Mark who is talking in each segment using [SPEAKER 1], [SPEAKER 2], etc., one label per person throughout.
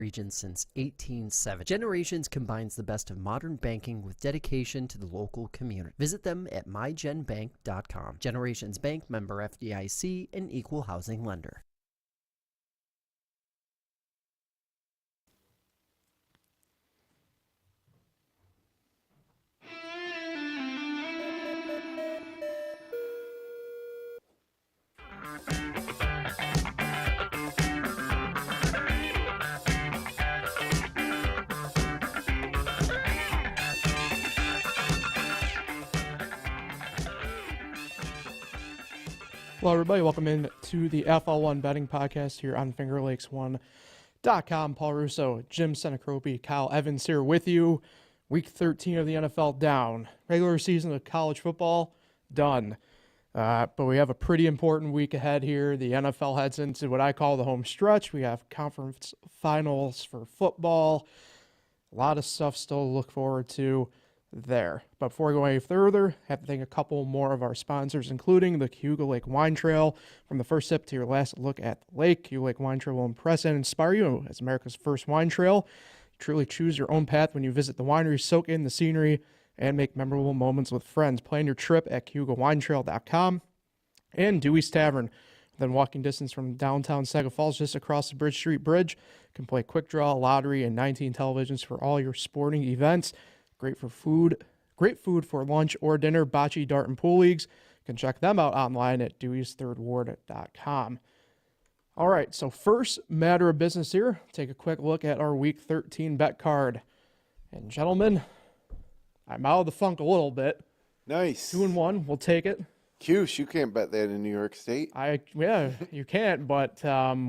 [SPEAKER 1] region since 1870. Generations combines the best of modern banking with dedication to the local community. Visit them at mygenbank.com. Generations Bank, member FDIC, and equal housing lender.
[SPEAKER 2] Hello, everybody. Welcome in to the FL1 betting podcast here on FingerLakes1.com. Paul Russo, Jim Sinicropi, Kyle Evans here with you. Week 13 of the NFL down. Regular season of college football done. But we have a pretty important week ahead here. The NFL heads into what I call the home stretch. We have conference finals for football. A lot of stuff still to look forward to there. But before we go any further, I have to thank a couple more of our sponsors, including the Cayuga Lake Wine Trail. From the first sip to your last look at the lake, Cayuga Lake Wine Trail will impress and inspire you as America's first wine trail. You truly choose your own path when you visit the winery, soak in the scenery, and make memorable moments with friends. Plan your trip at CayugaWineTrail.com. And Dewey's Tavern, within walking distance from downtown Saga Falls, just across the Bridge Street Bridge. You can play quick draw, lottery, and 19 televisions for all your sporting events. Great food for lunch or dinner, bocce, dart, and pool leagues. You can check them out online at deweysthirdward.com. All right, so first matter of business here. Take a quick look at our Week 13 bet card. And gentlemen, I'm out of the funk a little bit.
[SPEAKER 3] Nice.
[SPEAKER 2] 2-1, we'll take it.
[SPEAKER 3] Cuse, you can't bet that in New York State.
[SPEAKER 2] Yeah, you can't, but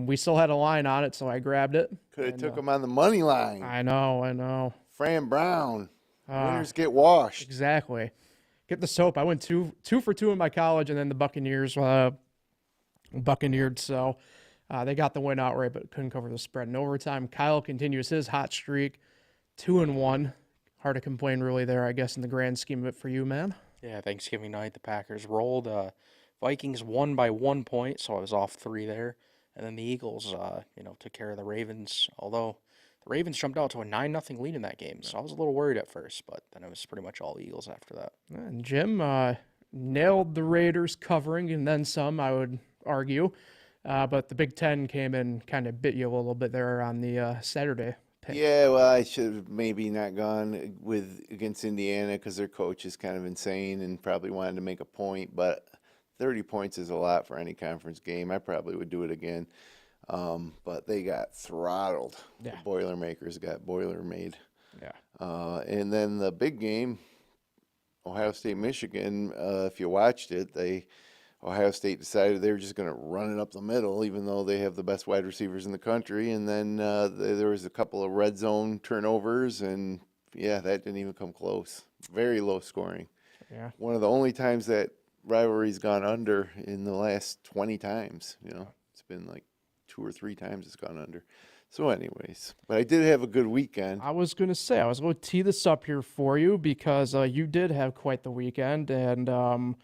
[SPEAKER 2] we still had a line on it, so I grabbed it.
[SPEAKER 3] Could have took him on the money line.
[SPEAKER 2] I know.
[SPEAKER 3] Fran Brown. Winners get washed.
[SPEAKER 2] Exactly. Get the soap. I went two for 2 in my college, and then the Buccaneers buccaneered, so they got the win outright, but couldn't cover the spread in overtime. Kyle continues his hot streak, 2-1. Hard to complain really there, I guess, in the grand scheme of it for you, man.
[SPEAKER 4] Yeah, Thanksgiving night, the Packers rolled. Vikings won by 1 point, so I was off 3 there. And then the Eagles, took care of the Ravens, although the Ravens jumped out to a 9-0 lead in that game, so I was a little worried at first, but then it was pretty much all Eagles after that.
[SPEAKER 2] And Jim nailed the Raiders covering, and then some, I would argue. But the Big Ten came in, kind of bit you a little bit there on the Saturday pick.
[SPEAKER 3] Yeah, well, I should have maybe not gone against Indiana because their coach is kind of insane and probably wanted to make a point, but 30 points is a lot for any conference game. I probably would do it again. But they got throttled.
[SPEAKER 2] Yeah.
[SPEAKER 3] The Boilermakers got Boiler-made.
[SPEAKER 2] Yeah.
[SPEAKER 3] And then the big game, Ohio State, Michigan, if you watched it, Ohio State decided they were just going to run it up the middle, even though they have the best wide receivers in the country. And then there was a couple of red zone turnovers, and, yeah, that didn't even come close. Very low scoring.
[SPEAKER 2] Yeah.
[SPEAKER 3] One of the only times that rivalry's gone under in the last 20 times. It's been like 2 or 3 times it's gone under. So anyways, but I did have a good weekend.
[SPEAKER 2] I was going to tee this up here for you because you did have quite the weekend, and I'm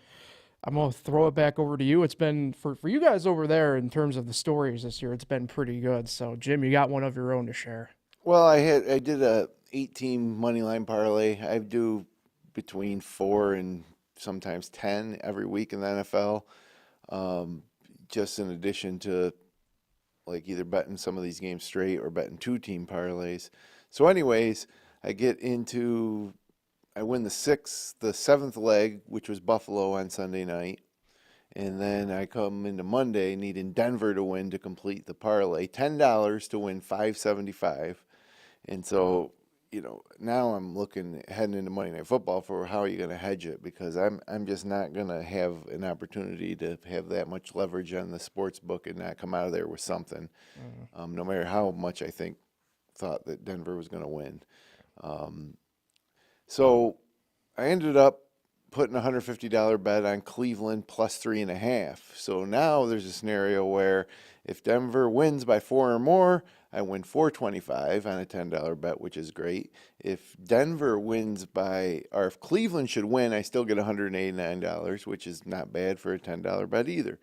[SPEAKER 2] going to throw it back over to you. It's been, for you guys over there in terms of the stories this year, it's been pretty good. So, Jim, you got one of your own to share.
[SPEAKER 3] Well, I did a 8-team money line parlay. I do between 4 and sometimes 10 every week in the NFL, just in addition to like either betting some of these games straight or betting 2-team parlays. So anyways, I win the 7th leg, which was Buffalo on Sunday night. And then I come into Monday needing Denver to win to complete the parlay. $10 to win $5.75. And so, now I'm heading into Monday Night Football for how are you going to hedge it, because I'm just not going to have an opportunity to have that much leverage on the sports book and not come out of there with something, no matter how much I thought that Denver was going to win. So I ended up putting a $150 bet on Cleveland plus 3.5. So now there's a scenario where if Denver wins by 4 or more, I win $4.25 on a $10 bet, which is great. If Denver wins or if Cleveland should win, I still get $189, which is not bad for a $10 bet either.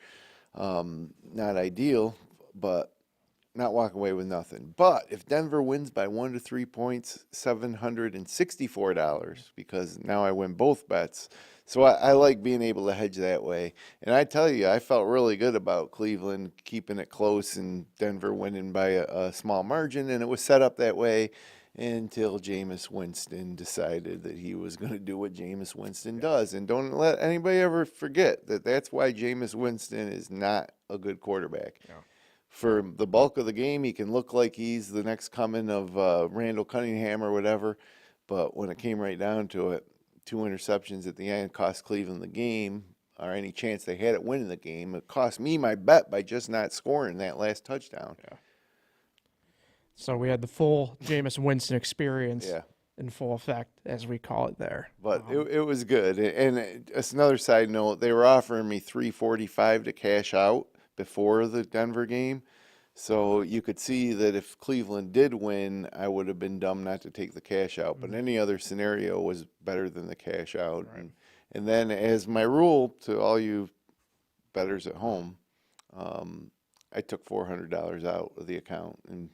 [SPEAKER 3] Not ideal, but not walking away with nothing. But if Denver wins by 1 to 3 points, $764 because now I win both bets. So I like being able to hedge that way. And I tell you, I felt really good about Cleveland keeping it close and Denver winning by a small margin. And it was set up that way until Jameis Winston decided that he was going to do what Jameis Winston does. And don't let anybody ever forget that that's why Jameis Winston is not a good quarterback.
[SPEAKER 2] Yeah.
[SPEAKER 3] For the bulk of the game, he can look like he's the next coming of Randall Cunningham or whatever. But when it came right down to it, 2 interceptions at the end cost Cleveland the game, or any chance they had at winning the game. It cost me my bet by just not scoring that last touchdown.
[SPEAKER 2] Yeah. So we had the full Jameis Winston experience
[SPEAKER 3] Yeah.
[SPEAKER 2] in full effect, as we call it there.
[SPEAKER 3] But it was good. And it's another side note, they were offering me $345 to cash out before the Denver game. So you could see that if Cleveland did win, I would have been dumb not to take the cash out. But any other scenario was better than the cash out.
[SPEAKER 2] Right.
[SPEAKER 3] And then as my rule to all you bettors at home, I took $400 out of the account and,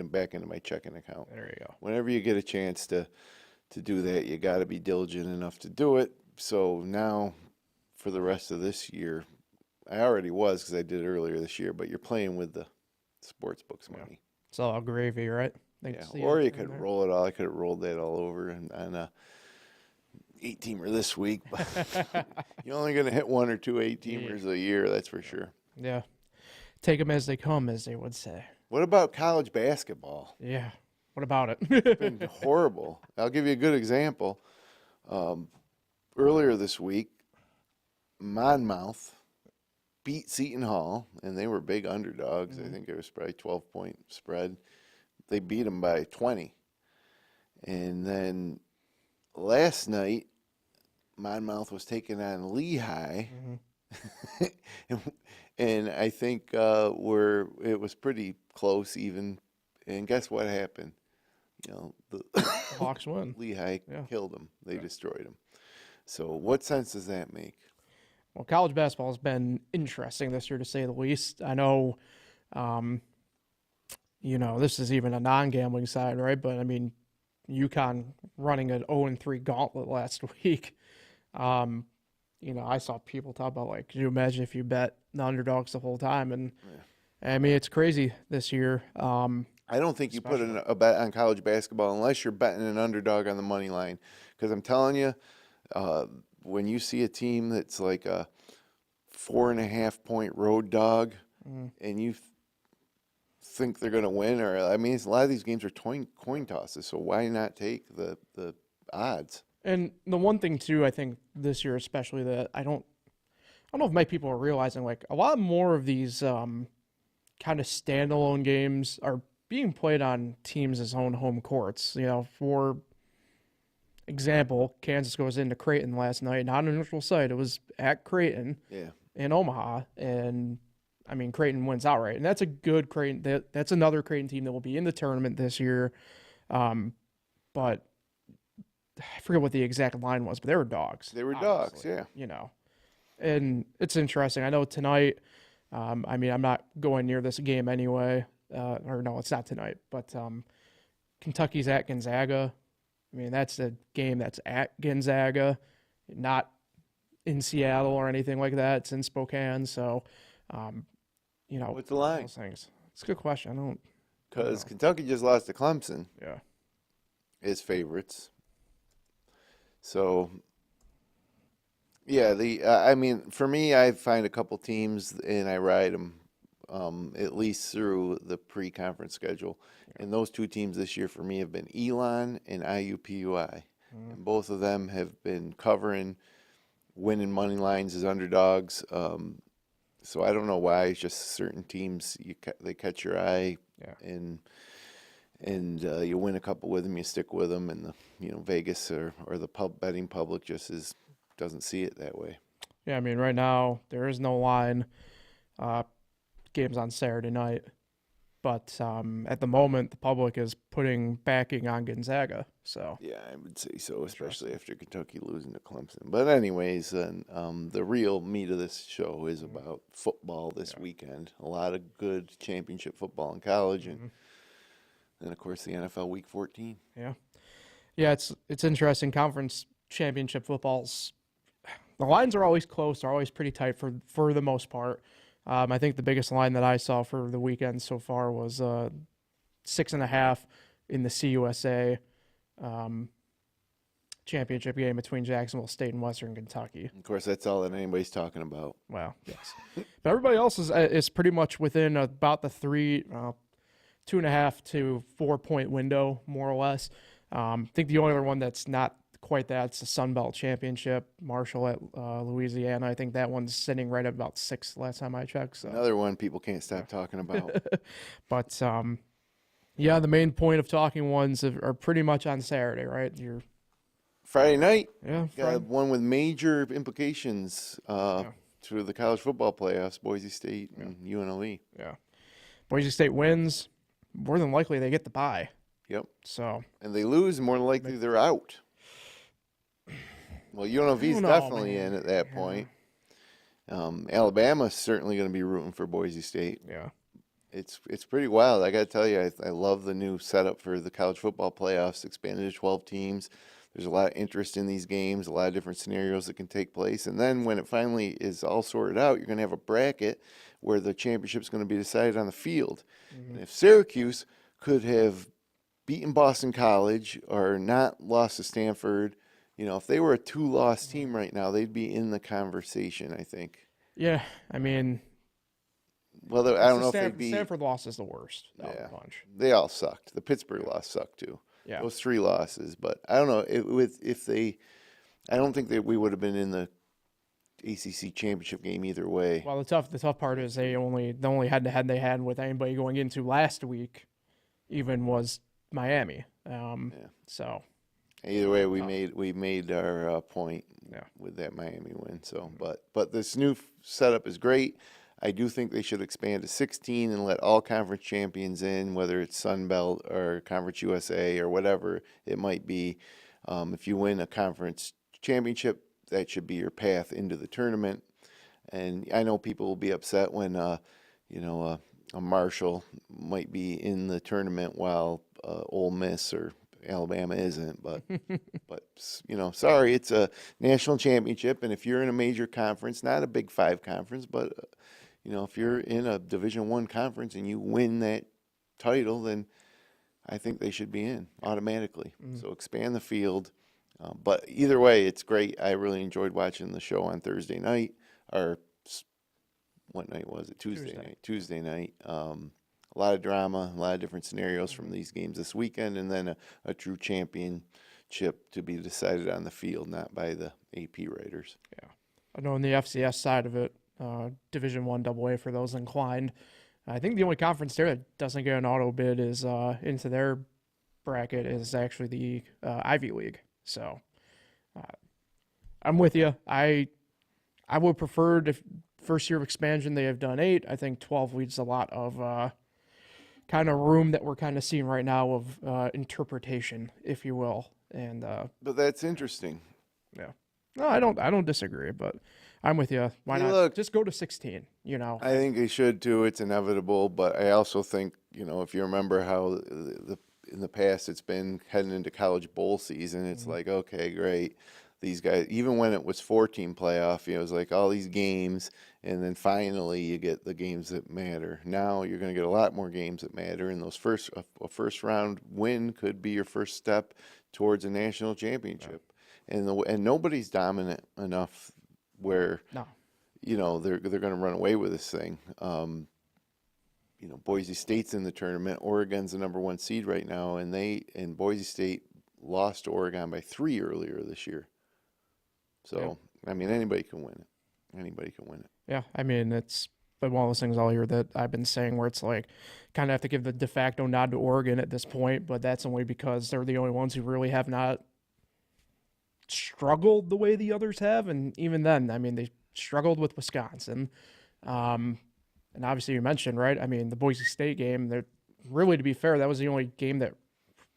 [SPEAKER 3] back into my checking account.
[SPEAKER 2] There you go.
[SPEAKER 3] Whenever you get a chance to do that, you got to be diligent enough to do it. So now for the rest of this year, I already was because I did it earlier this year, but you're playing with the sports books money.
[SPEAKER 2] It's all gravy, right?
[SPEAKER 3] Yeah. Or you could roll it all. I could have rolled that all over on a 8-teamer this week. But you're only going to hit 1 or 2 8-teamers a year, that's for sure.
[SPEAKER 2] Yeah. Take them as they come, as they would say.
[SPEAKER 3] What about college basketball?
[SPEAKER 2] Yeah. What about it?
[SPEAKER 3] It's been horrible. I'll give you a good example. Earlier this week, Monmouth beat Seton Hall, and they were big underdogs. I think it was probably 12-point spread. They beat them by 20. And then last night, Monmouth was taking on Lehigh. And I think it was pretty close even. And guess what happened? The
[SPEAKER 2] Hawks win.
[SPEAKER 3] Lehigh killed them. They destroyed them. So what sense does that make?
[SPEAKER 2] Well, college basketball has been interesting this year, to say the least. I know, this is even a non-gambling side, right? But, I mean, UConn running an 0-3 gauntlet last week. I saw people talk about, like, could you imagine if you bet the underdogs the whole time? And, I mean, it's crazy this year.
[SPEAKER 3] I don't think you put a bet on college basketball unless you're betting an underdog on the money line. Because I'm telling you, when you see a team that's like a 4.5-point road dog and you think they're going to win, or a lot of these games are coin tosses, so why not take the odds?
[SPEAKER 2] And the one thing too, I think this year especially, that I don't know if people are realizing, like, a lot more of these kind of standalone games are being played on teams' own home courts. For example, Kansas goes into Creighton last night, not a neutral site. It was at Creighton in Omaha, and I mean, Creighton wins outright, and that's a good Creighton. That's another Creighton team that will be in the tournament this year. But I forget what the exact line was, but they were dogs.
[SPEAKER 3] They were dogs, yeah.
[SPEAKER 2] And it's interesting. I know tonight, I'm not going near this game anyway. Or no, it's not tonight, but Kentucky's at Gonzaga. I mean, that's a game that's at Gonzaga, not in Seattle or anything like that. It's in Spokane. So,
[SPEAKER 3] what's the line?
[SPEAKER 2] Those things. It's a good question. I don't.
[SPEAKER 3] Because Kentucky just lost to Clemson.
[SPEAKER 2] Yeah.
[SPEAKER 3] As favorites. So, yeah, for me, I find a couple teams and I ride them at least through the pre-conference schedule. Yeah. And those two teams this year for me have been Elon and IUPUI. And both of them have been covering, winning money lines as underdogs. So I don't know why. It's just certain teams, they catch your eye, and you win a couple with them, you stick with them, and Vegas or the betting public just doesn't see it that way.
[SPEAKER 2] Yeah, I mean, right now there is no line. Game's on Saturday night. But at the moment, the public is putting backing on Gonzaga. So
[SPEAKER 3] Yeah, I would say so, especially after Kentucky losing to Clemson. But anyways, the real meat of this show is about football this weekend. A lot of good championship football in college, and of course the NFL Week 14.
[SPEAKER 2] yeah, it's interesting. Conference championship footballs, the lines are always close. They're always pretty tight for the most part. I think the biggest line that I saw for the weekend so far was 6.5 in the CUSA championship game between Jacksonville State and Western Kentucky.
[SPEAKER 3] Of course, that's all that anybody's talking about.
[SPEAKER 2] Well, yes, but everybody else is pretty much within about the 2.5 to 4 point window, more or less. I think the only other one that's not quite that's the Sun Belt Championship, Marshall at Louisiana. I think that one's sitting right at about 6 last time I checked. So.
[SPEAKER 3] Another one people can't stop talking about.
[SPEAKER 2] But the main point of talking ones are pretty much on Saturday, right?
[SPEAKER 3] Friday night,
[SPEAKER 2] Yeah,
[SPEAKER 3] got one with major implications to the college football playoffs, Boise State and UNLV.
[SPEAKER 2] Yeah. Boise State wins, more than likely they get the bye.
[SPEAKER 3] Yep.
[SPEAKER 2] So.
[SPEAKER 3] And they lose, more than likely they're out. Well, UNLV's definitely in at that point. Alabama's certainly going to be rooting for Boise State.
[SPEAKER 2] Yeah.
[SPEAKER 3] It's pretty wild. I got to tell you, I love the new setup for the college football playoffs, expanded to 12 teams. There's a lot of interest in these games, a lot of different scenarios that can take place. And then when it finally is all sorted out, you're going to have a bracket where the championship's going to be decided on the field. And if Syracuse could have beaten Boston College or not lost to Stanford, if they were a 2-loss team right now, they'd be in the conversation, I think.
[SPEAKER 2] Yeah, I mean,
[SPEAKER 3] well, I don't know if they'd be.
[SPEAKER 2] Stanford loss is the worst.
[SPEAKER 3] Yeah,
[SPEAKER 2] bunch.
[SPEAKER 3] they all sucked. The Pittsburgh loss sucked too.
[SPEAKER 2] Yeah,
[SPEAKER 3] those 3 losses. But I don't know I don't think that we would have been in the ACC championship game either way.
[SPEAKER 2] Well, the tough part is the only head-to-head they had with anybody going into last week, even was Miami. So.
[SPEAKER 3] Either way, we made our point with that Miami win. So, but this new setup is great. I do think they should expand to 16 and let all conference champions in, whether it's Sun Belt or Conference USA or whatever it might be. If you win a conference championship, that should be your path into the tournament. And I know people will be upset when a Marshall might be in the tournament while Ole Miss or Alabama isn't, but sorry, it's a national championship, and if you're in a major conference, not a Big 5 conference, but if you're in a Division I conference and you win that title, then I think they should be in automatically. So expand the field, but either way, it's great. I really enjoyed watching the show on Thursday night, or what night was it? Tuesday night. Tuesday night. A lot of drama, a lot of different scenarios from these games this weekend, and then a true championship to be decided on the field, not by the AP writers.
[SPEAKER 2] Yeah. I know on the FCS side of it, Division I AA for those inclined, I think the only conference there that doesn't get an auto bid is into their bracket is actually the Ivy League. So I'm with you. I would prefer, if first year of expansion they have done 8. I think 12 leaves a lot of kind of room that we're kind of seeing right now of interpretation, if you will. And
[SPEAKER 3] but that's interesting.
[SPEAKER 2] Yeah. No, I don't disagree, but I'm with you. Why not?
[SPEAKER 3] Look,
[SPEAKER 2] just go to 16,
[SPEAKER 3] I think they should too. It's inevitable, but I also think, if you remember how in the past it's been heading into college bowl season, it's like, okay, great. These guys, even when it was 14 playoff, it was like all these games, and then finally you get the games that matter. Now you're going to get a lot more games that matter, and a first round win could be your first step towards a national championship. And nobody's dominant enough where they're going to run away with this thing. Boise State's in the tournament. Oregon's the number 1 seed right now, and Boise State lost to Oregon by 3 earlier this year. So, I mean, anybody can win it. Anybody can win it.
[SPEAKER 2] Yeah, I mean, it's one of those things all year that I've been saying where it's like kind of have to give the de facto nod to Oregon at this point, but that's only because they're the only ones who really have not struggled the way the others have. And even then, I mean, they struggled with Wisconsin. And obviously you mentioned, right? I mean, the Boise State game, they're really, to be fair, that was the only game that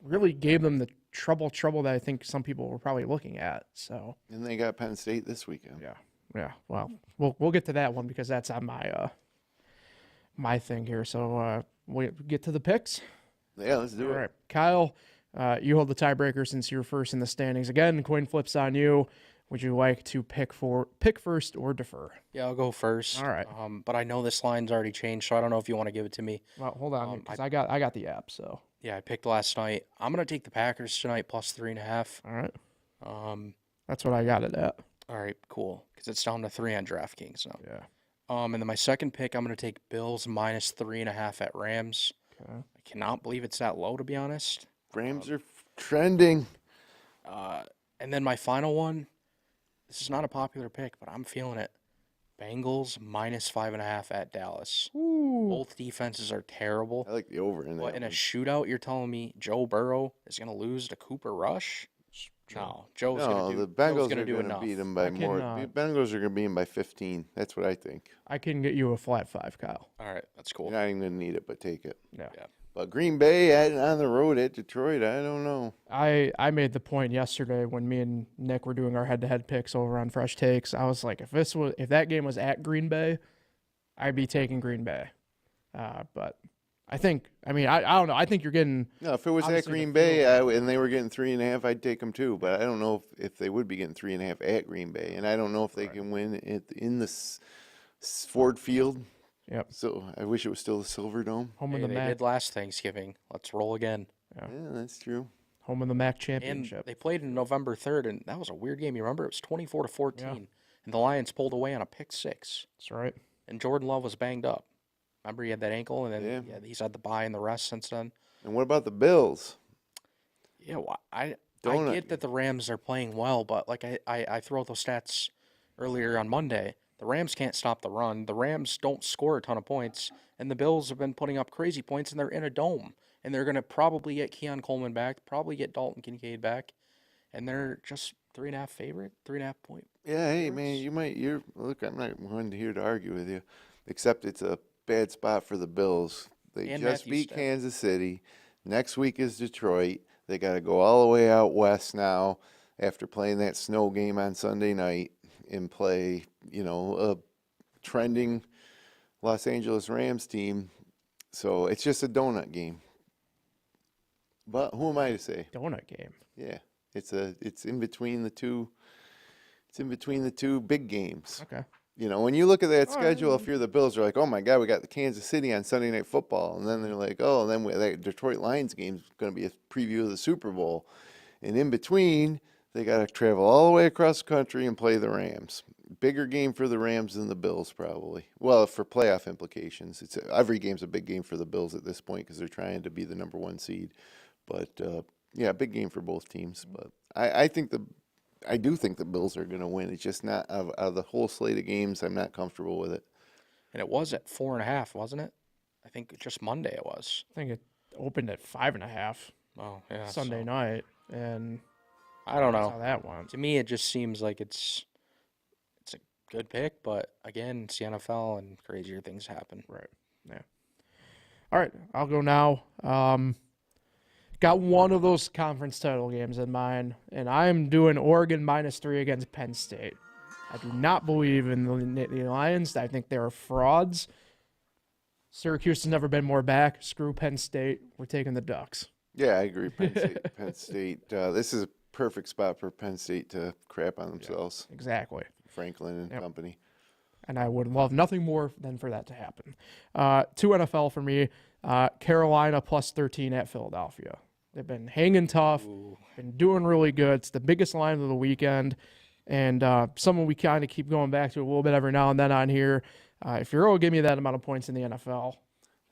[SPEAKER 2] really gave them the trouble that I think some people were probably looking at. So,
[SPEAKER 3] And they got Penn State this weekend.
[SPEAKER 2] yeah. Well, we'll get to that one because that's on my my thing here. So, we get to the picks.
[SPEAKER 3] Yeah, let's do
[SPEAKER 2] All
[SPEAKER 3] it.
[SPEAKER 2] right, Kyle, you hold the tiebreaker since you're first in the standings. Again, coin flips on you. Would you like to pick first or defer?
[SPEAKER 4] Yeah, I'll go first.
[SPEAKER 2] All right.
[SPEAKER 4] But I know this line's already changed, so I don't know if you want to give it to me.
[SPEAKER 2] Well, hold on, because I got the app. So
[SPEAKER 4] Yeah, I picked last night. I'm gonna take the Packers tonight plus 3.5.
[SPEAKER 2] all right,
[SPEAKER 4] That's
[SPEAKER 2] what I got it at.
[SPEAKER 4] All right, cool. Because it's down to 3 on DraftKings now.
[SPEAKER 2] Yeah.
[SPEAKER 4] And then my second pick, I'm gonna take Bills minus 3.5 at Rams.
[SPEAKER 2] Okay.
[SPEAKER 4] I cannot believe it's that low, to be honest.
[SPEAKER 3] Rams are trending.
[SPEAKER 4] And then my final one. This is not a popular pick, but I'm feeling it. Bengals minus 5.5 at Dallas.
[SPEAKER 2] Ooh.
[SPEAKER 4] Both defenses are terrible.
[SPEAKER 3] I like the over in that.
[SPEAKER 4] But in a
[SPEAKER 3] one.
[SPEAKER 4] shootout, you're telling me Joe Burrow is going to lose to Cooper Rush? No, Joe's
[SPEAKER 3] No,
[SPEAKER 4] going to do.
[SPEAKER 3] the Bengals
[SPEAKER 4] going
[SPEAKER 3] are
[SPEAKER 4] to do
[SPEAKER 3] going to
[SPEAKER 4] enough.
[SPEAKER 3] beat them by more. The Bengals are going to beat them by 15. That's what I think.
[SPEAKER 2] I can get you a flat 5, Kyle.
[SPEAKER 4] All right, that's cool.
[SPEAKER 3] You're not even going to need it, but take it.
[SPEAKER 2] Yeah.
[SPEAKER 3] But Green Bay on the road at Detroit, I don't know.
[SPEAKER 2] I made the point yesterday when me and Nick were doing our head-to-head picks over on Fresh Takes. I was like, if that game was at Green Bay, I'd be taking Green Bay. But I don't know. I think you're getting.
[SPEAKER 3] No, if it was at
[SPEAKER 2] obviously
[SPEAKER 3] Green
[SPEAKER 2] the
[SPEAKER 3] Bay and they were getting 3.5, I'd take them too. But I don't know if they would be getting 3.5 at Green Bay, and I don't know if they can win in the Ford Field.
[SPEAKER 2] Yep.
[SPEAKER 3] So I wish it was still the Silver Dome.
[SPEAKER 2] Home
[SPEAKER 4] Hey,
[SPEAKER 2] of the
[SPEAKER 4] they
[SPEAKER 2] MAC.
[SPEAKER 4] did last Thanksgiving. Let's roll again.
[SPEAKER 3] Yeah, that's true.
[SPEAKER 2] Home of the MAC
[SPEAKER 4] And
[SPEAKER 2] championship.
[SPEAKER 4] they played in November 3rd, and that was a weird game. You remember? It was 24-14, and the Lions pulled away on a pick 6.
[SPEAKER 2] That's right.
[SPEAKER 4] And Jordan Love was banged up. Remember, he had that ankle, and then
[SPEAKER 3] Yeah.
[SPEAKER 4] he's had the bye and the rest since then.
[SPEAKER 3] And what about the Bills?
[SPEAKER 4] Yeah, well, I
[SPEAKER 3] Donut
[SPEAKER 4] get that the Rams are playing well, but like I threw out those stats earlier on Monday. The Rams can't stop the run. The Rams don't score a ton of points, and the Bills have been putting up crazy points, and they're in a dome. And they're going to probably get Keon Coleman back, probably get Dalton Kincaid back, and they're just 3.5 favorite, 3.5 point.
[SPEAKER 3] Yeah, hey man, look. I'm not one here to argue with you, except it's a bad spot for the Bills. They
[SPEAKER 4] And
[SPEAKER 3] just
[SPEAKER 4] Matthew
[SPEAKER 3] beat
[SPEAKER 4] Stafford.
[SPEAKER 3] Kansas City. Next week is Detroit. They got to go all the way out west now after playing that snow game on Sunday night and play, a trending Los Angeles Rams team. So it's just a donut game. But who am I to say?
[SPEAKER 2] Donut game.
[SPEAKER 3] Yeah, it's in between the two. It's in between the two big games.
[SPEAKER 2] Okay.
[SPEAKER 3] When you look at that
[SPEAKER 2] All right.
[SPEAKER 3] schedule, if you're the Bills, you're like, oh my God, we got the Kansas City on Sunday Night Football, and then they're like, oh, and then that Detroit Lions game is going to be a preview of the Super Bowl, and in between, they got to travel all the way across the country and play the Rams. Bigger game for the Rams than the Bills, probably. Well, for playoff implications, every game's a big game for the Bills at this point because they're trying to be the number 1 seed. But yeah, big game for both teams. But I do think the Bills are going to win. It's just not out of the whole slate of games. I'm not comfortable with it.
[SPEAKER 4] And it was at 4.5, wasn't it? I think just Monday it was.
[SPEAKER 2] I think it opened at 5.5
[SPEAKER 4] Oh, yeah.
[SPEAKER 2] Sunday
[SPEAKER 4] so-
[SPEAKER 2] night, and
[SPEAKER 4] I don't
[SPEAKER 2] that's
[SPEAKER 4] know.
[SPEAKER 2] how that went.
[SPEAKER 4] To me, it just seems like it's a good pick, but again, it's the NFL and crazier things happen.
[SPEAKER 2] Right. Yeah. All right. I'll go now. Got one of those conference title games in mind, and I'm doing Oregon -3 against Penn State. I do not believe in the Lions. I think they're frauds. Syracuse has never been more back. Screw Penn State. We're taking the Ducks.
[SPEAKER 3] Yeah, I agree. Penn State. This is a perfect spot for Penn State to crap on themselves.
[SPEAKER 2] Exactly.
[SPEAKER 3] Franklin and company.
[SPEAKER 2] And I would love nothing more than for that to happen. 2 NFL for me. Carolina +13 at Philadelphia. They've been hanging tough, been doing really good. It's the biggest line of the weekend, and someone we kind of keep going back to a little bit every now and then on here. If you're going to give me that amount of points in the NFL,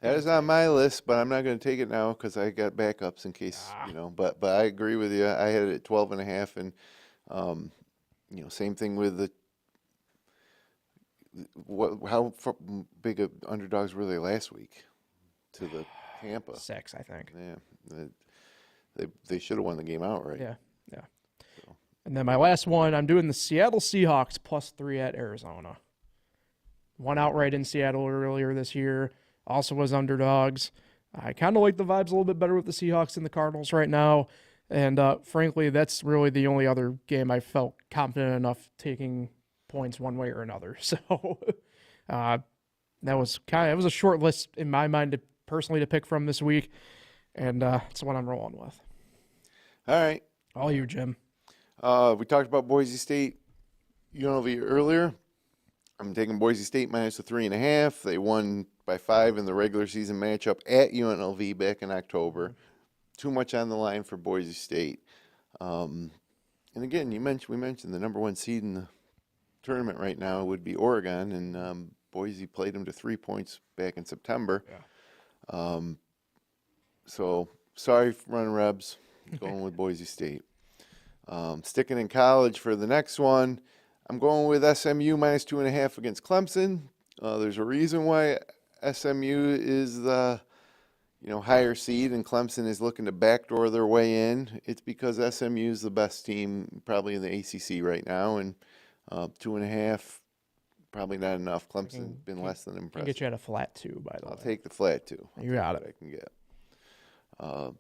[SPEAKER 3] That is on my list, but I'm not going to take it now because I got backups in case, But I agree with you. I had it at 12.5, and same thing with how big of underdogs were they last week to the Tampa?
[SPEAKER 2] 6, I think.
[SPEAKER 3] Yeah, they should have won the game outright.
[SPEAKER 2] Yeah. And then my last one, I'm doing the Seattle Seahawks +3 at Arizona. won outright in Seattle earlier this year. Also was underdogs. I kind of like the vibes a little bit better with the Seahawks and the Cardinals right now. And frankly, that's really the only other game I felt confident enough taking points one way or another. So that was it was a short list in my mind personally to pick from this week. And it's what I'm rolling with.
[SPEAKER 3] All right.
[SPEAKER 2] All you, Jim.
[SPEAKER 3] We talked about Boise State, UNLV earlier. I'm taking Boise State minus the 3.5. They won by 5 in the regular season matchup at UNLV back in October. Too much on the line for Boise State. And again, we mentioned the number 1 seed in the tournament right now would be Oregon, and Boise played them to 3 points back in September.
[SPEAKER 2] Yeah.
[SPEAKER 3] So sorry, Running Rebs, going with Boise State. Sticking in college for the next one, I'm going with SMU minus 2.5 against Clemson. There's a reason why SMU is the higher seed and Clemson is looking to backdoor their way in. It's because SMU is the best team probably in the ACC right now, and 2.5 probably not enough. Clemson's been less than
[SPEAKER 2] Can
[SPEAKER 3] impressive.
[SPEAKER 2] get you at a flat 2, by the way.
[SPEAKER 3] I'll take the flat 2.
[SPEAKER 2] You got
[SPEAKER 3] What
[SPEAKER 2] it.
[SPEAKER 3] I can get.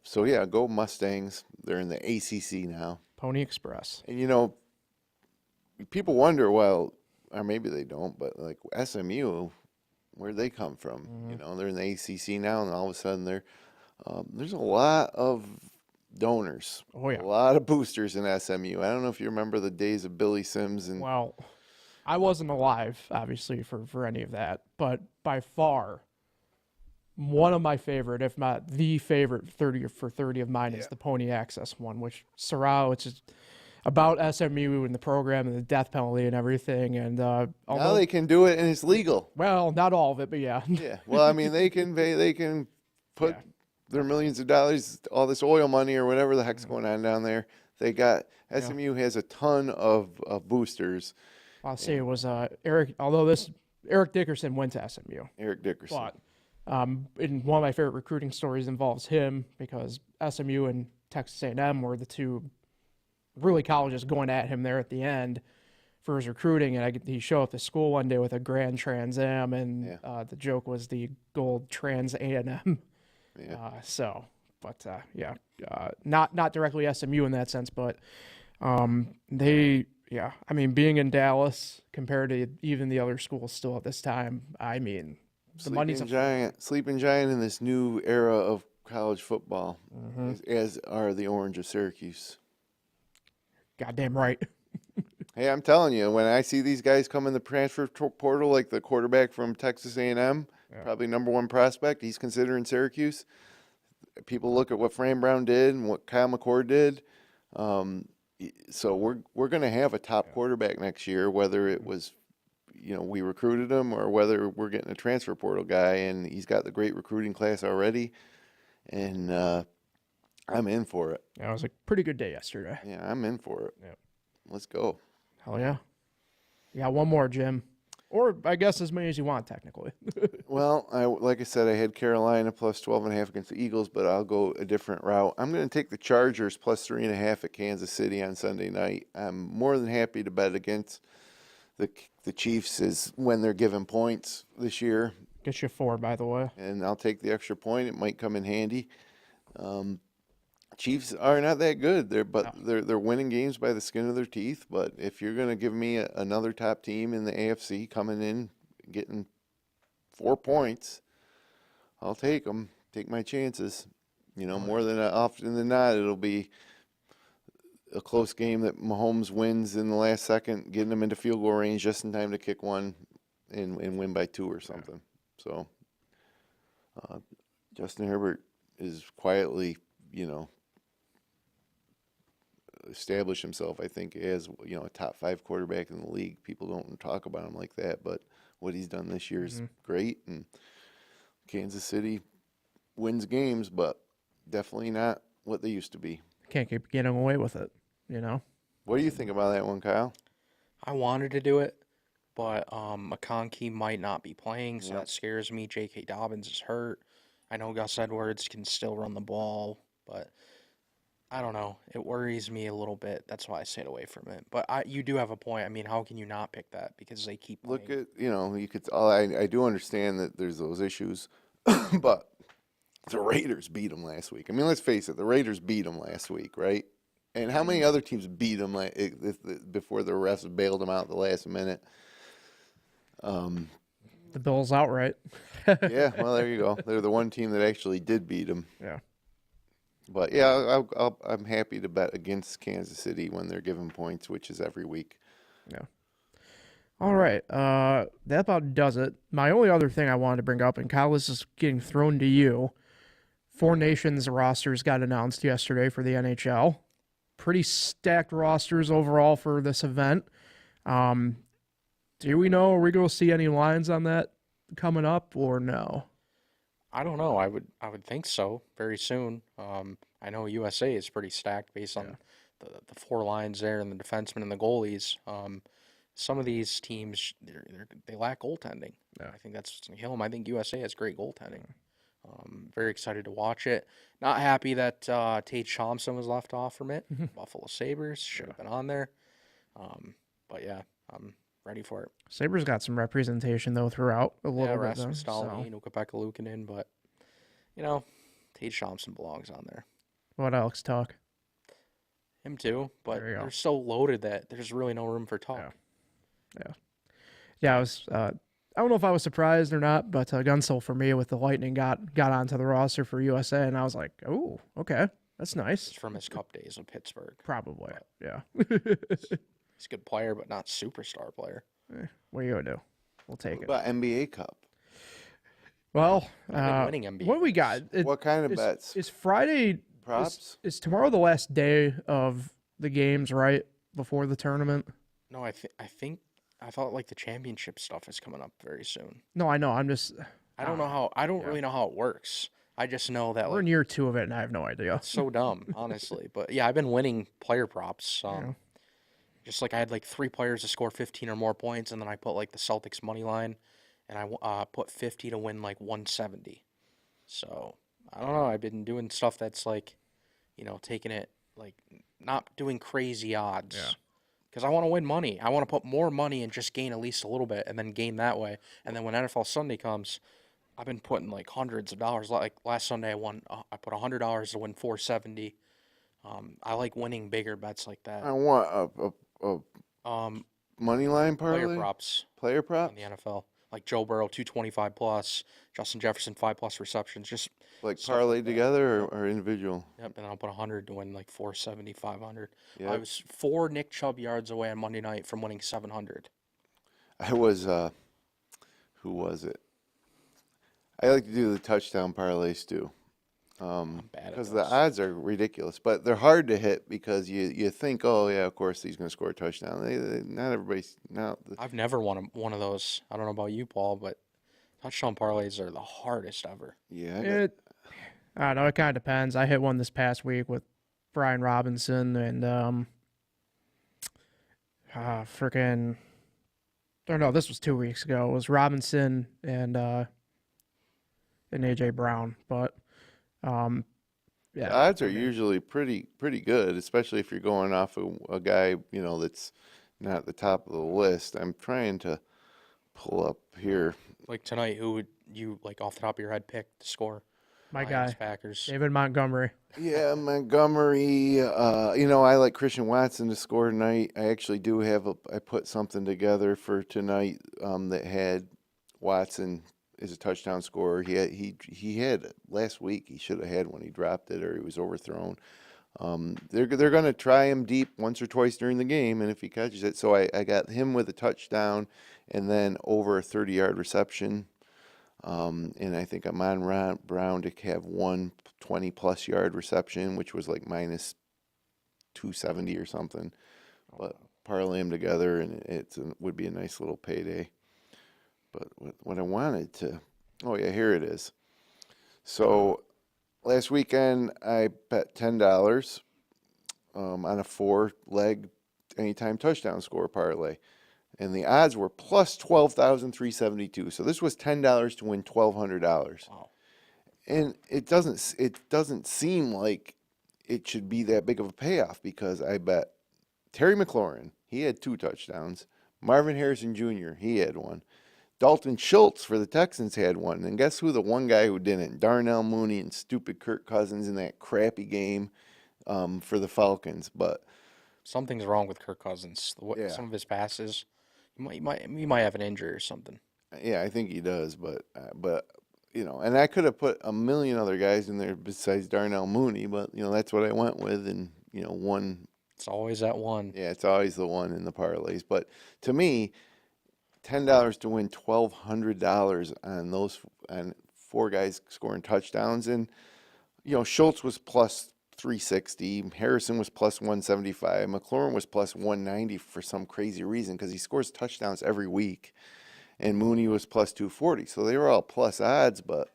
[SPEAKER 3] So yeah, go Mustangs. They're in the ACC now.
[SPEAKER 2] Pony Express.
[SPEAKER 3] And people wonder, well, or maybe they don't, but like SMU, where'd they come from? They're in the ACC now, and all of a sudden there's a lot of donors.
[SPEAKER 2] Oh, yeah.
[SPEAKER 3] A lot of boosters in SMU. I don't know if you remember the days of Billy Sims and
[SPEAKER 2] Well, I wasn't alive, obviously, for any of that, but by far, one of my favorite, if not the favorite 30 for 30 of mine is the Pony Access one, which is about SMU and the program and the death penalty and everything. And
[SPEAKER 3] now
[SPEAKER 2] although
[SPEAKER 3] they can do it and it's legal.
[SPEAKER 2] well, not all of it, but yeah.
[SPEAKER 3] Yeah. Well, I mean, they can put their millions of dollars, all this oil money or whatever the heck's going on down there. They got SMU has a ton of boosters.
[SPEAKER 2] I'll say it was Eric. Although Eric Dickerson went to SMU,
[SPEAKER 3] Eric Dickerson.
[SPEAKER 2] but and one of my favorite recruiting stories involves him because SMU and Texas A&M were the two really colleges going at him there at the end for his recruiting, and he showed up to school one day with a Grand Trans Am, and the joke was the gold Trans A&M. Not directly SMU in that sense, but being in Dallas compared to even the other schools still at this time, I mean, the money's
[SPEAKER 3] sleeping giant in this new era of college football, as are the Orange of Syracuse.
[SPEAKER 2] Goddamn right.
[SPEAKER 3] Hey, I'm telling you, when I see these guys come in the transfer portal, like the quarterback from Texas A&M, probably number 1 prospect, he's considering Syracuse. People look at what Fran Brown did and what Kyle McCord did. So we're going to have a top quarterback next year, whether it was, we recruited him or whether we're getting a transfer portal guy, and he's got the great recruiting class already. And I'm in for it.
[SPEAKER 2] Yeah, it was a pretty good day yesterday.
[SPEAKER 3] Yeah, I'm in for it.
[SPEAKER 2] Yep.
[SPEAKER 3] Let's go.
[SPEAKER 2] Hell yeah. You got one more, Jim. Or I guess as many as you want, technically.
[SPEAKER 3] Well, like I said, I had Carolina plus 12.5 against the Eagles, but I'll go a different route. I'm going to take the Chargers plus 3.5 at Kansas City on Sunday night. I'm more than happy to bet against the Chiefs when they're given points this year.
[SPEAKER 2] Get you 4, by the way.
[SPEAKER 3] And I'll take the extra point. It might come in handy. Chiefs are not that good. They're winning games by the skin of their teeth. But if you're going to give me another top team in the AFC coming in, getting 4 points, I'll take them. Take my chances. More than often than not, it'll be a close game that Mahomes wins in the last second, getting them into field goal range just in time to kick one and win by 2 or something. So Justin Herbert is quietly, establish himself, I think, as a top 5 quarterback in the league. People don't talk about him like that, but what he's done this year is great. And Kansas City wins games, but definitely not what they used to be.
[SPEAKER 2] Can't keep getting away with it,
[SPEAKER 3] What do you think about that one, Kyle?
[SPEAKER 4] I wanted to do it, but McConkey might not be playing, so that scares me. J.K. Dobbins is hurt. I know Gus Edwards can still run the ball, but I don't know. It worries me a little bit. That's why I stayed away from it. But you do have a point. I mean, how can you not pick that? Because they keep
[SPEAKER 3] Look
[SPEAKER 4] playing.
[SPEAKER 3] at, you could, I do understand that there's those issues, but the Raiders beat them last week. I mean, let's face it, the Raiders beat them last week, right? And how many other teams beat them before the refs bailed them out at the last minute?
[SPEAKER 2] The Bills outright.
[SPEAKER 3] Yeah, well, there you go. They're the one team that actually did beat them.
[SPEAKER 2] Yeah.
[SPEAKER 3] But yeah, I'm happy to bet against Kansas City when they're given points, which is every week.
[SPEAKER 2] Yeah. All right. That about does it. My only other thing I wanted to bring up, and Kyle, this is getting thrown to you. Four Nations rosters got announced yesterday for the NHL. Pretty stacked rosters overall for this event. Do we know, are we going to see any lines on that coming up or no?
[SPEAKER 4] I don't know. I would think so very soon. I know USA is pretty stacked based on the four lines there and the defensemen and the goalies. Some of these teams they lack goaltending.
[SPEAKER 2] Yeah.
[SPEAKER 4] I think that's what's gonna kill them. I think USA has great goaltending. Very excited to watch it. Not happy that Tate Thompson was left off from it. Buffalo Sabres should have been on there. But yeah, I'm ready for it.
[SPEAKER 2] Sabres got some representation, though, throughout a little bit.
[SPEAKER 4] Rasmus
[SPEAKER 2] Though,
[SPEAKER 4] Dahlin, Ukko-Pekka Luukkonen, but Tate Thompson belongs on there.
[SPEAKER 2] What else, Tuck?
[SPEAKER 4] Him too, but
[SPEAKER 2] There you go.
[SPEAKER 4] they're so loaded that there's really no room for talk.
[SPEAKER 2] Yeah, I was. I don't know if I was surprised or not, but Gunsel for me with the Lightning got onto the roster for USA, and I was like, oh, okay, that's nice.
[SPEAKER 4] It's from his cup days with Pittsburgh.
[SPEAKER 2] Probably, yeah.
[SPEAKER 4] He's a good player, but not superstar player.
[SPEAKER 2] What are you gonna do? We'll take
[SPEAKER 3] What
[SPEAKER 2] it.
[SPEAKER 3] about NBA Cup?
[SPEAKER 2] Well,
[SPEAKER 4] I've been winning NBA
[SPEAKER 2] what do we got?
[SPEAKER 3] What kind of bets?
[SPEAKER 2] Is Friday?
[SPEAKER 3] Props?
[SPEAKER 2] Is tomorrow the last day of the games, right? Before the tournament?
[SPEAKER 4] No, I thought like the championship stuff is coming up very soon.
[SPEAKER 2] No, I know. I'm just.
[SPEAKER 4] I don't know how. I don't really know how it works. I just know that
[SPEAKER 2] We're in year 2 of it, and I have no idea.
[SPEAKER 4] it's so dumb, honestly. But yeah, I've been winning player props. Just like I had like 3 players to score 15 or more points, and then I put like the Celtics money line, and I put 50 to win like 170. So I don't know. I've been doing stuff that's like, taking it like not doing crazy odds.
[SPEAKER 2] Yeah.
[SPEAKER 4] Because I want to win money. I want to put more money and just gain at least a little bit, and then gain that way. And then when NFL Sunday comes, I've been putting like hundreds of dollars. Like last Sunday, I put $100 to win 470. I like winning bigger bets like that.
[SPEAKER 3] I want a money line parlay.
[SPEAKER 4] Player props
[SPEAKER 3] Player
[SPEAKER 4] in
[SPEAKER 3] props?
[SPEAKER 4] the NFL, like Joe Burrow 225 plus, Justin Jefferson 5+ receptions. Just
[SPEAKER 3] Like
[SPEAKER 4] stuff
[SPEAKER 3] parlay
[SPEAKER 4] like that.
[SPEAKER 3] together or individual?
[SPEAKER 4] Yep, and I'll put 100 to win like 470, 500. I
[SPEAKER 3] Yep.
[SPEAKER 4] was 4 Nick Chubb yards away on Monday night from winning 700.
[SPEAKER 3] I was, who was it? I like to do the touchdown parlays too.
[SPEAKER 4] I'm bad at
[SPEAKER 3] Because
[SPEAKER 4] those.
[SPEAKER 3] the odds are ridiculous, but they're hard to hit because you think, oh yeah, of course he's going to score a touchdown. Not everybody's not.
[SPEAKER 4] I've never won one of those. I don't know about you, Paul, but touchdown parlays are the hardest ever.
[SPEAKER 3] Yeah,
[SPEAKER 2] I don't know. It kind of depends. I hit one this past week with Brian Robinson and freaking. Or no, this was 2 weeks ago. It was Robinson and AJ Brown, but yeah.
[SPEAKER 3] the odds are usually pretty good, especially if you're going off of a guy that's not at the top of the list. I'm trying to pull up here.
[SPEAKER 4] Like tonight, who would you, like off the top of your head, pick to score?
[SPEAKER 2] My
[SPEAKER 4] Lions,
[SPEAKER 2] guy,
[SPEAKER 4] Packers.
[SPEAKER 2] David Montgomery.
[SPEAKER 3] Yeah, Montgomery. I like Christian Watson to score tonight. I actually do have I put something together for tonight that had Watson as a touchdown scorer. He had last week. He should have had when he dropped it or he was overthrown. They're going to try him deep once or twice during the game, and if he catches it, so I got him with a touchdown and then over a 30-yard reception. And I think Amon Brown to have 120+ yard reception, which was like minus 270 or something. But parlay them together, and would be a nice little payday. But what I wanted to, here it is. So last weekend I bet $10 on a 4-leg anytime touchdown score parlay. And the odds were plus 12,372. So this was $10 to win $1,200.
[SPEAKER 4] Wow.
[SPEAKER 3] And it doesn't seem like it should be that big of a payoff because I bet Terry McLaurin, he had 2 touchdowns. Marvin Harrison Jr., he had 1. Dalton Schultz for the Texans had 1. And guess who the one guy who didn't? Darnell Mooney and stupid Kirk Cousins in that crappy game for the Falcons. But
[SPEAKER 4] Something's wrong with Kirk Cousins.
[SPEAKER 3] Yeah.
[SPEAKER 4] Some of his passes, he might have an injury or something.
[SPEAKER 3] yeah, I think he does. But and I could have put a million other guys in there besides Darnell Mooney. But that's what I went with, and one.
[SPEAKER 4] It's always that one.
[SPEAKER 3] Yeah, it's always the one in the parlays. But to me, $10 to win $1,200 on those and 4 guys scoring touchdowns, and Schultz was plus 360, Harrison was plus 175, McLaurin was plus 190 for some crazy reason because he scores touchdowns every week, and Mooney was plus 240. So they were all plus odds, but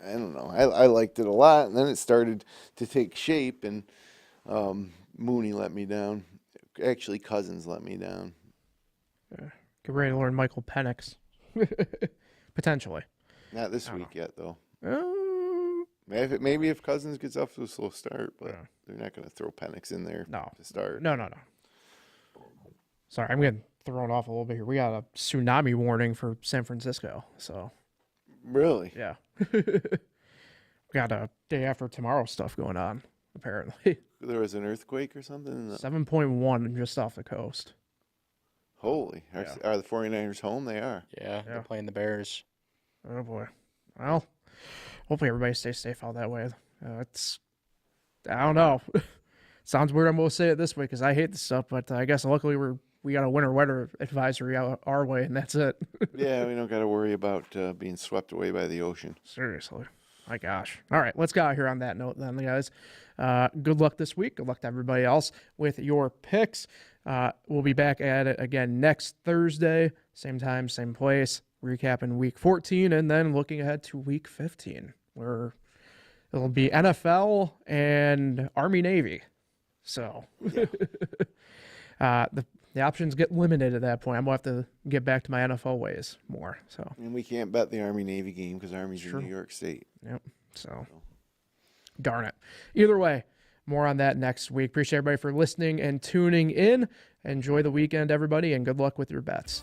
[SPEAKER 3] I don't know. I liked it a lot, and then it started to take shape, and Mooney let me down. Actually, Cousins let me down.
[SPEAKER 2] Get ready to learn Michael Penix. Potentially.
[SPEAKER 3] Not this week yet, though.
[SPEAKER 2] Uh,
[SPEAKER 3] Maybe if Cousins gets off to a slow start, but they're not going to throw Penix in there to start.
[SPEAKER 2] No. Sorry, I'm getting thrown off a little bit here. We got a tsunami warning for San Francisco. So
[SPEAKER 3] Really?
[SPEAKER 2] yeah. Got a day after tomorrow stuff going on, apparently.
[SPEAKER 3] There was an earthquake or something?
[SPEAKER 2] 7.1 just off the coast.
[SPEAKER 3] Holy. Are the 49ers home? They are.
[SPEAKER 4] Yeah, they're playing the Bears.
[SPEAKER 2] Oh, boy. Well, hopefully everybody stays safe out that way. I don't know. Sounds weird I'm going to say it this way because I hate this stuff, but I guess luckily we got a winter weather advisory out our way, and that's it.
[SPEAKER 3] Yeah, we don't got to worry about being swept away by the ocean.
[SPEAKER 2] Seriously. My gosh. All right, let's get out here on that note then, guys. Good luck this week. Good luck to everybody else with your picks. We'll be back at it again next Thursday, same time, same place, recapping week 14 and then looking ahead to week 15, where it'll be NFL and Army-Navy. So the options get limited at that point. I'm going to have to get back to my NFL ways more. So,
[SPEAKER 3] And we can't bet the Army-Navy game because Army's in New York State.
[SPEAKER 2] Yep. So, darn it. Either way, more on that next week. Appreciate everybody for listening and tuning in. Enjoy the weekend, everybody, and good luck with your bets.